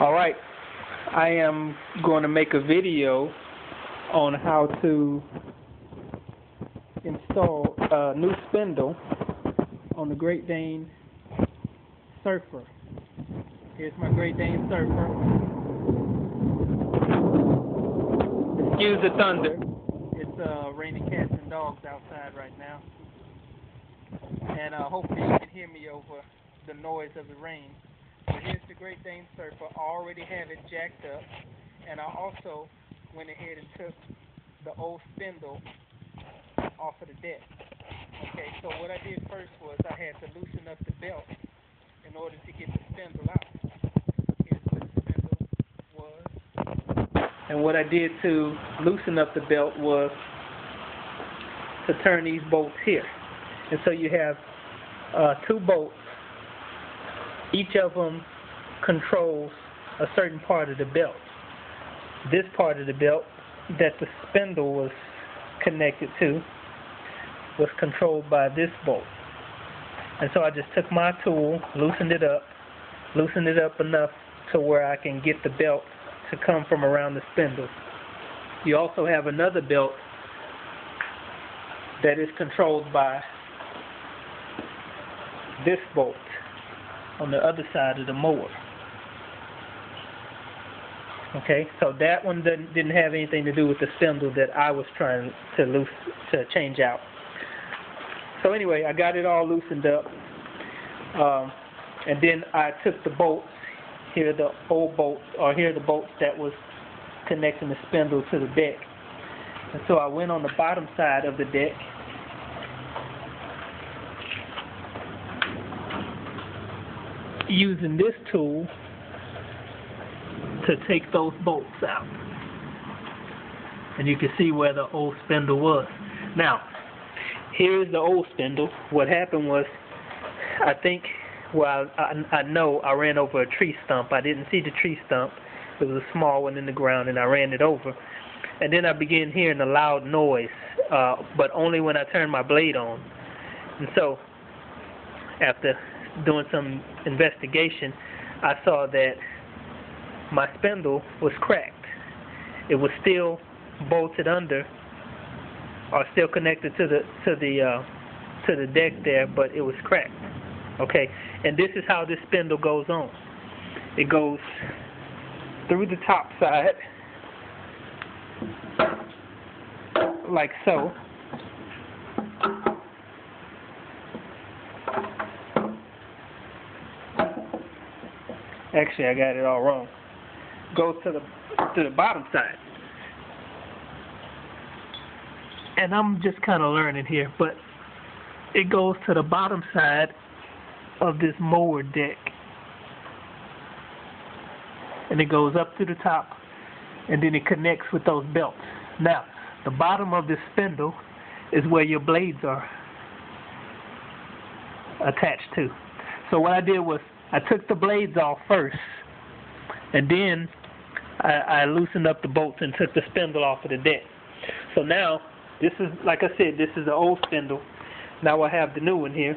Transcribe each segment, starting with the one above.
Alright, I am going to make a video on how to install a new spindle on the Great Dane Surfer. Here's my Great Dane Surfer. Excuse the thunder. It's raining cats and dogs outside right now. And hopefully you can hear me over the noise of the rain. But here's the Great Dane Surfer. I already have it jacked up, and I also went ahead and took the old spindle off of the deck. Okay, so what I did first was I had to loosen up the belt in order to get the spindle out. Here's what the spindle was. And what I did to loosen up the belt was to turn these bolts here. And so you have two bolts. Each of them controls a certain part of the belt. This part of the belt that the spindle was connected to was controlled by this bolt. And so I just took my tool, loosened it up enough to where I can get the belt to come from around the spindle. You also have another belt that is controlled by this bolt on the other side of the mower. Okay, so that one didn't have anything to do with the spindle that I was trying to change out. So anyway, I got it all loosened up, and then I took the bolts. Here are the old bolts, or here are the bolts that was connecting the spindle to the deck. And so I went on the bottom side of the deck, using this tool to take those bolts out. And you can see where the old spindle was. Now, here's the old spindle. What happened was, I think, well, I know I ran over a tree stump. I didn't see the tree stump. It was a small one in the ground, and I ran it over. And then I began hearing a loud noise, but only when I turned my blade on. And so, after doing some investigation, I saw that my spindle was cracked. It was still bolted under, or still connected to the deck there, but it was cracked. Okay, and this is how this spindle goes on. It goes through the top side, like so. Actually, I got it all wrong. Goes to the bottom side. And I'm just kind of learning here, but it goes to the bottom side of this mower deck. And it goes up to the top, and then it connects with those belts. Now, the bottom of this spindle is where your blades are attached to. So what I did was, I took the blades off first, and then I loosened up the bolts and took the spindle off of the deck. So now, this is, like I said, this is the old spindle. Now I have the new one here.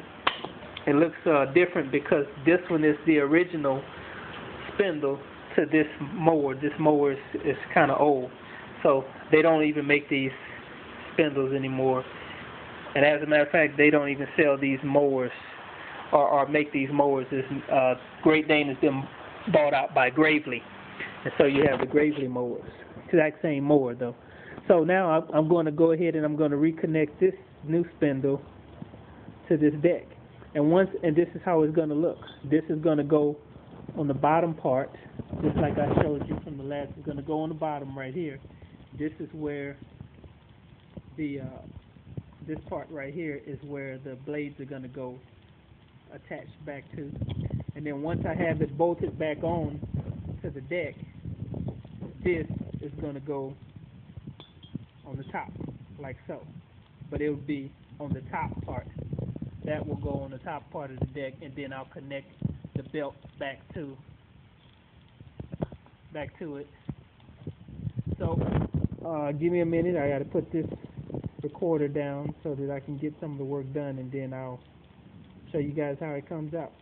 It looks different because this one is the original spindle to this mower. This mower is kind of old, so they don't even make these spindles anymore. And as a matter of fact, they don't even sell these mowers or make these mowers. Great Dane has been bought out by Gravely, and so you have the Gravely mowers. Exact same mower though. So now I'm going to go ahead and I'm going to reconnect this new spindle to this deck, and this is how it's going to look. This is going to go on the bottom part, just like I showed you from the last. It's going to go on the bottom right here. This is where the this part right here is where the blades are going to go attached back to. And then once I have it bolted back on to the deck, this is going to go on the top, like so. But it will be on the top part. That will go on the top part of the deck, and then I'll connect the belt back to it. So give me a minute. I got to put this recorder down so that I can get some of the work done, and then I'll show you guys how it comes out.